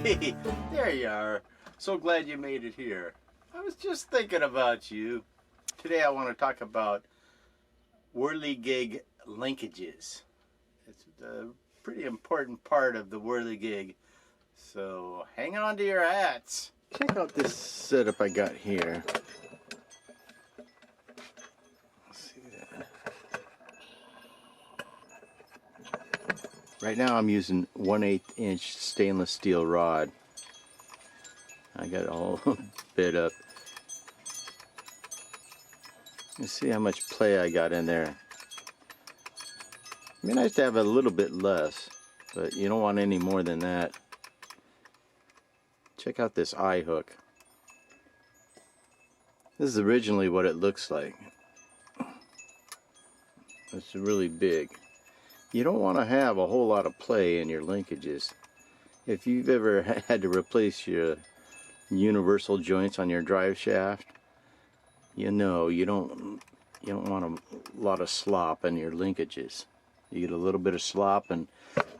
Hey, there you are. So glad you made it here. I was just thinking about you. Today I want to talk about whirligig linkages. It's a pretty important part of the whirligig. So hang on to your hats. Check out this setup I got here. Let's see that. Right now I'm using 1/8 inch stainless steel rod. I got it all bit up. You see how much play I got in there. I mean, I used to have a little bit less, but you don't want any more than that. Check out this eye hook. This is originally what it looks like. It's really big. You don't want to have a whole lot of play in your linkages. If you've ever had to replace your universal joints on your drive shaft, you know you don't want a lot of slop in your linkages. You get a little bit of slop and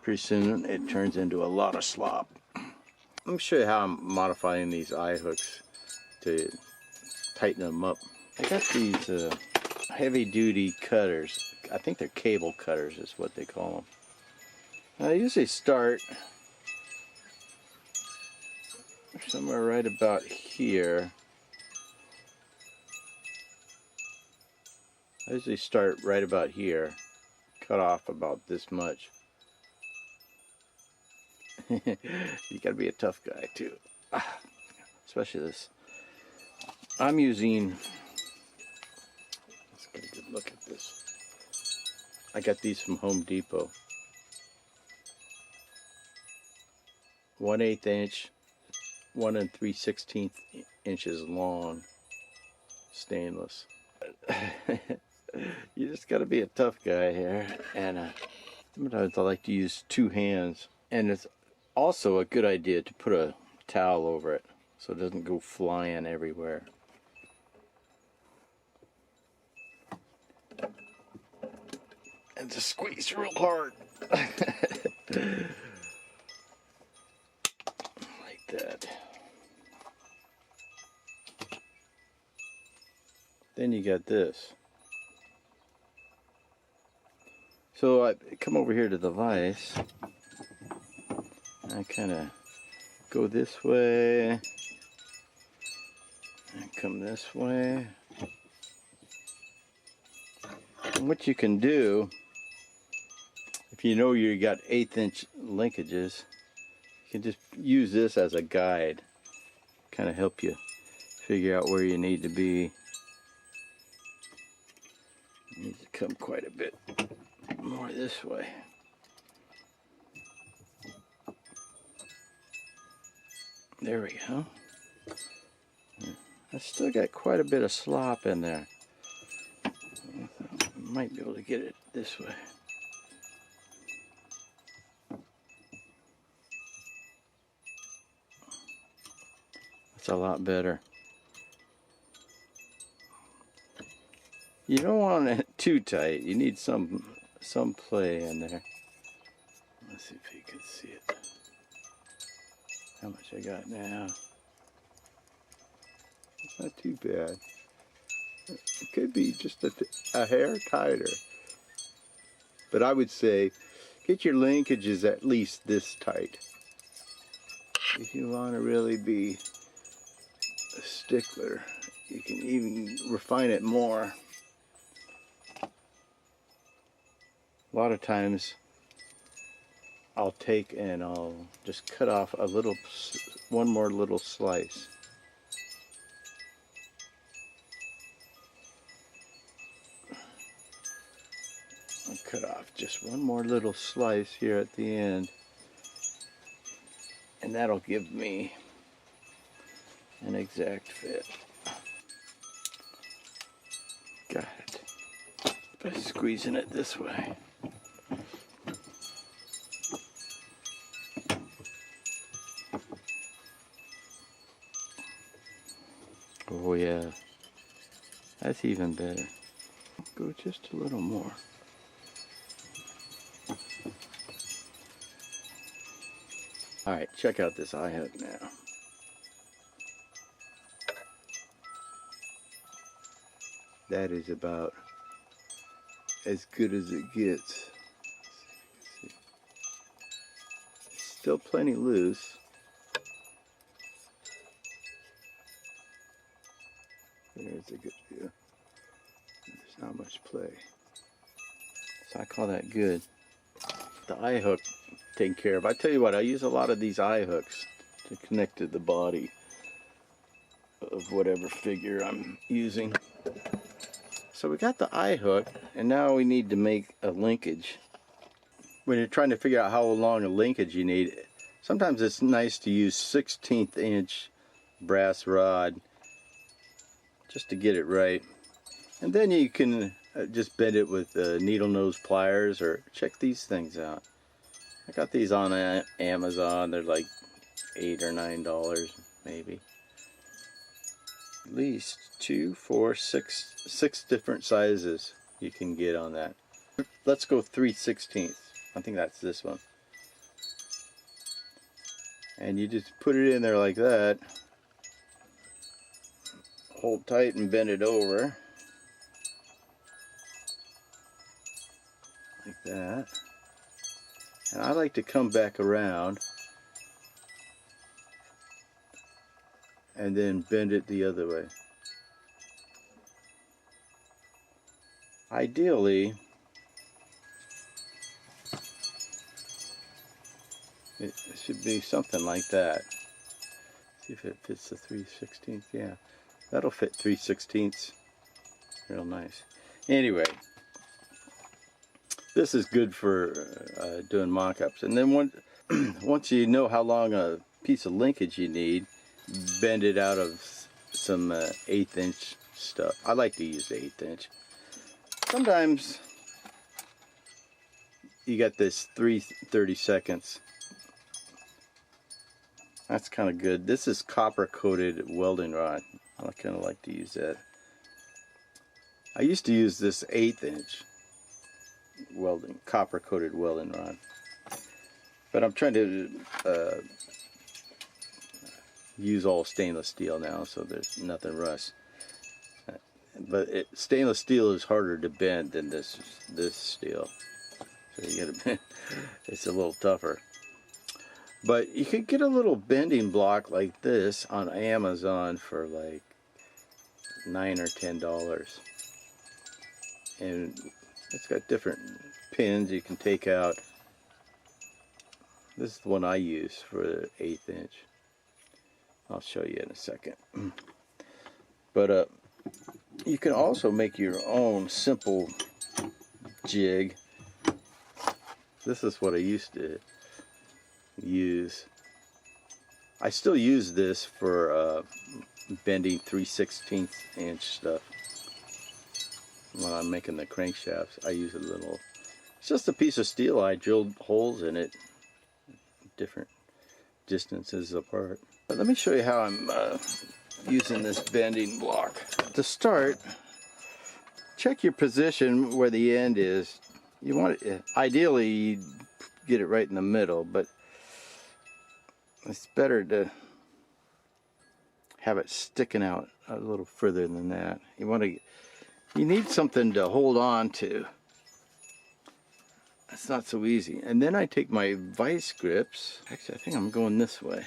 pretty soon it turns into a lot of slop. Let me show you how I'm modifying these eye hooks to tighten them up. I got these heavy duty cutters. I think they're cable cutters is what they call them. I usually start somewhere right about here. I usually start right about here, cut off about this much. You gotta be a tough guy too, especially this. I'm using, let's get a good look at this. I got these from Home Depot. 1/8 inch, 1 3/16 inches long, stainless. You just got to be a tough guy here, and sometimes I like to use two hands. And it's also a good idea to put a towel over it so it doesn't go flying everywhere. And just squeeze real hard. Like that. Then you got this. So I come over here to the vise. I kind of go this way and come this way. And what you can do, if you know you got 1/8 inch linkages, you can just use this as a guide, kind of help you figure out where you need to be. You need to come quite a bit more this way. There we go. I still got quite a bit of slop in there. Might be able to get it this way. That's a lot better. You don't want it too tight. You need some play in there. Let's see if you can see it. How much I got now? It's not too bad. It could be just a hair tighter. But I would say get your linkages at least this tight. If you want to really be a stickler, you can even refine it more. A lot of times I'll take and I'll just cut off a little, one more little slice. I'll cut off just one more little slice here at the end, and that'll give me an exact fit. Got it. By squeezing it this way. Oh yeah, that's even better. Go just a little more. Alright, check out this eye hook now. That is about as good as it gets. Still plenty loose. There's a good view. There's not much play. So I call that good. The eye hook taken care of. I tell you what, I use a lot of these eye hooks to connect to the body of whatever figure I'm using. So we got the eye hook, and now we need to make a linkage. When you're trying to figure out how long a linkage you need, sometimes it's nice to use 1/16 inch brass rod just to get it right. And then you can just bend it with needle nose pliers, or check these things out. I got these on Amazon. They're like $8 or $9 maybe. At least 2, 4, 6 different sizes you can get on that. Let's go 3/16. I think that's this one. And you just put it in there like that. Hold tight and bend it over. Like that. And I like to come back around and then bend it the other way. Ideally, it should be something like that. See if it fits the 3/16. Yeah, that'll fit 3/16. Real nice. Anyway, this is good for doing mock-ups. And then once you know how long a piece of linkage you need, bend it out of some 1/8 inch stuff. I like to use the 1/8 inch. Sometimes you got this 3/32. That's kind of good. This is copper coated welding rod. I kind of like to use that. I used to use this 1/8 inch welding, copper coated welding rod, but I'm trying to use all stainless steel now, so there's nothing rust. But stainless steel is harder to bend than this steel, so you gotta bend. It's a little tougher. But you could get a little bending block like this on Amazon for like $9 or $10, and it's got different pins you can take out. This is the one I use for the 1/8 inch. I'll show you in a second. But you can also make your own simple jig. This is what I used to use. I still use this for bending 3/16 inch stuff. When I'm making the crankshafts, I use a little, it's just a piece of steel. I drilled holes in it different distances apart. But let me show you how I'm using this bending block. To start, check your position where the end is. You want it, ideally you get it right in the middle, but it's better to have it sticking out a little further than that. You need something to hold on to. That's not so easy. And then I take my vice grips. Actually, I think I'm going this way.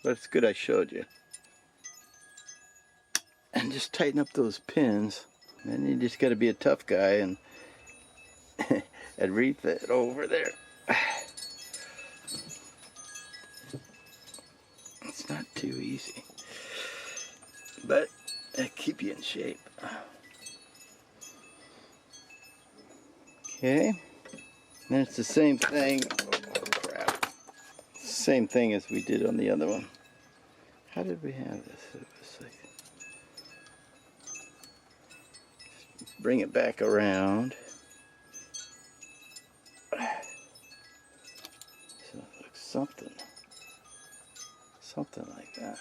But it's good I showed you. And just tighten up those pins. And then you just got to be a tough guy and and refit over there. It's not too easy, but it'll keep you in shape. Okay, then it's the same thing. Oh crap! Same thing as we did on the other one. How did we have this? It was like, just bring it back around. So it looks something like that.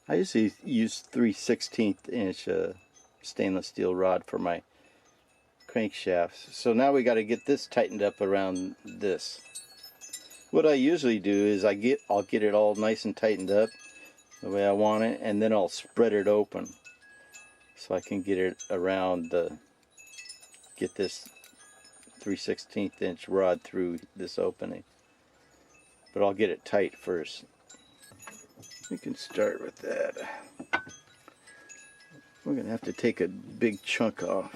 I usually use 3/16 inch stainless steel rod for my crankshafts. So now we got to get this tightened up around this. What I usually do is I'll get it all nice and tightened up the way I want it, and then I'll spread it open so I can get it around get this 3/16 inch rod through this opening. But I'll get it tight first. We can start with that. We're going to have to take a big chunk off.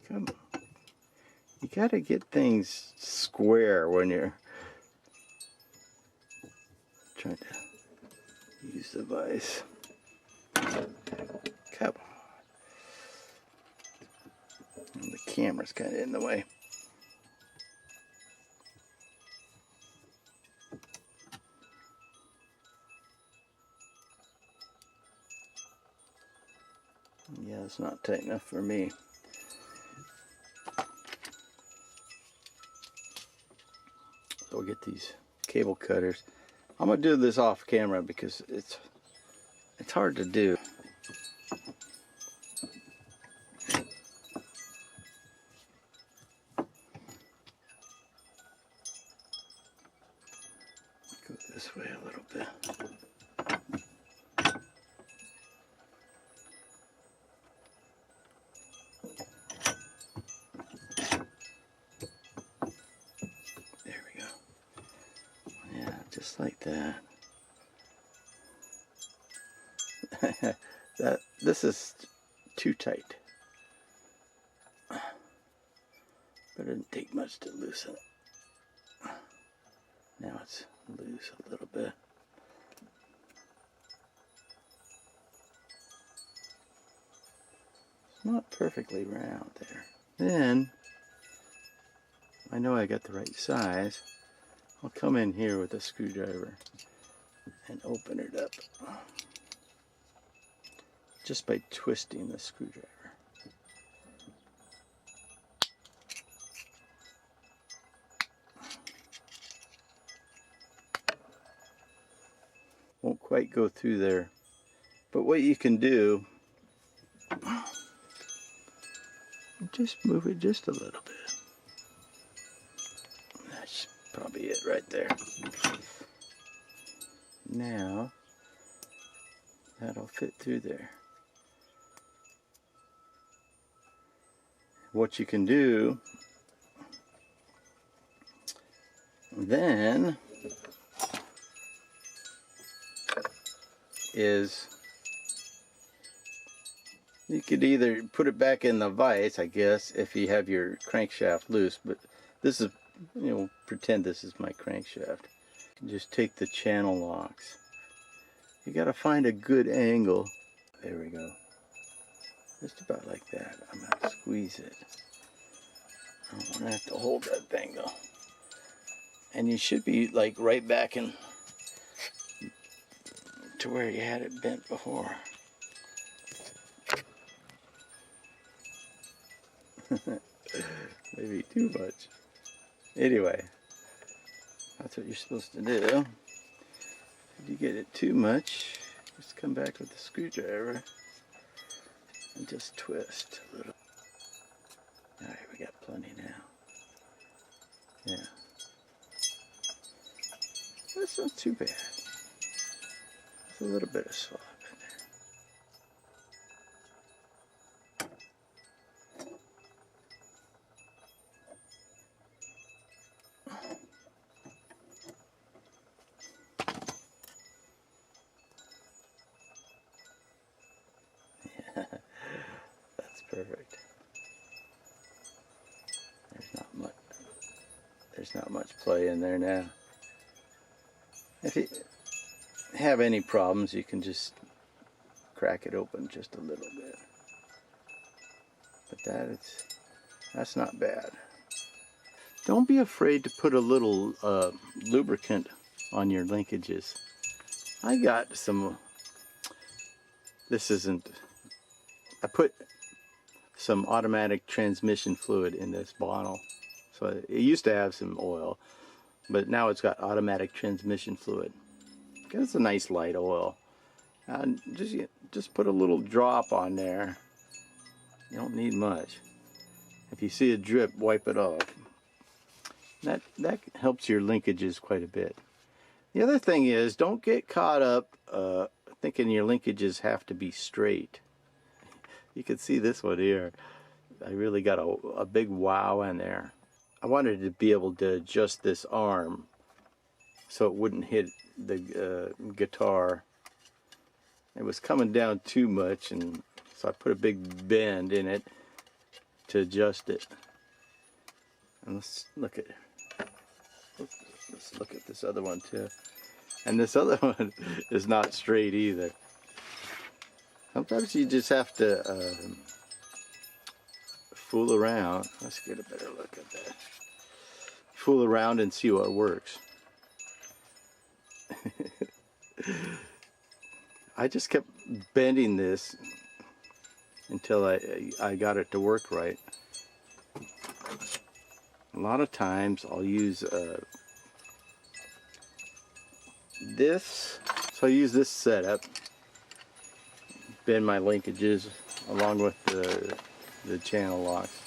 Come on. You got to get things square when you're trying to use the vise. Come on. And the camera's kind of in the way. Yeah, it's not tight enough for me. So we'll get these cable cutters. I'm gonna do this off camera because it's hard to do. Go this way a little bit. There we go. Yeah, just like that. This is too tight, but it didn't take much to loosen it. Now it's loose a little bit. It's not perfectly round there. Then I know I got the right size. I'll come in here with a screwdriver and open it up just by twisting the screwdriver. Won't quite go through there, but what you can do, just move it just a little bit. That's probably it right there. Now that'll fit through there. What you can do then is you could either put it back in the vise, I guess, if you have your crankshaft loose, but this is, pretend this is my crankshaft. You can just take the channel locks. You got to find a good angle. There we go. Just about like that. I'm going to squeeze it. I don't want to have to hold that thing though. And you should be like right back in to where you had it bent before. Maybe too much. Anyway, that's what you're supposed to do. If you get it too much, just come back with the screwdriver and just twist a little. Alright, we got plenty now. Yeah. That's not too bad. There's a little bit of slop in there. Yeah, that's perfect. There's not much play in there now. If you have any problems, you can just crack it open just a little bit. But that's not bad. Don't be afraid to put a little lubricant on your linkages. I got some. This isn't. I put some automatic transmission fluid in this bottle. So it used to have some oil, but now it's got automatic transmission fluid. It's a nice light oil. And just put a little drop on there. You don't need much. If you see a drip, wipe it off. That helps your linkages quite a bit. The other thing is, don't get caught up thinking your linkages have to be straight. You can see this one here. I really got a big wow in there. I wanted to be able to adjust this arm so it wouldn't hit the guitar. It was coming down too much, and so I put a big bend in it to adjust it. And let's look at this other one too. And this other one is not straight either. Sometimes you just have to fool around. Let's get a better look at that. Fool around and see what works. I just kept bending this until I got it to work right. A lot of times I'll use this. So I use this setup, bend my linkages along with the channel locks.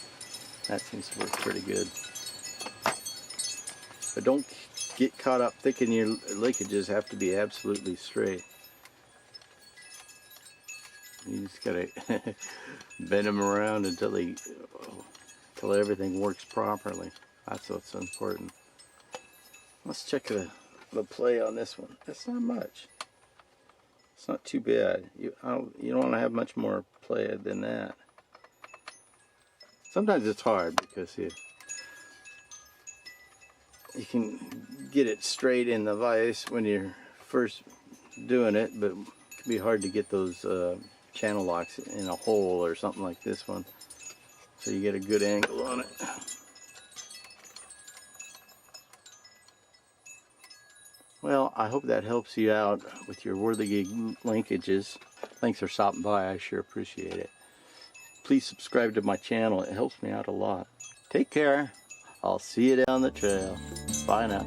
That seems to work pretty good. But don't get caught up thinking your linkages have to be absolutely straight. You just gotta bend them around until everything works properly. That's what's important. Let's check the play on this one. That's not much. It's not too bad. You don't want to have much more play than that. Sometimes it's hard because you can get it straight in the vise when you're first doing it, but it can be hard to get those channel locks in a hole or something like this one, so you get a good angle on it. Well, I hope that helps you out with your whirligig linkages. Thanks for stopping by. I sure appreciate it. Please subscribe to my channel. It helps me out a lot. Take care. I'll see you down the trail. Bye now.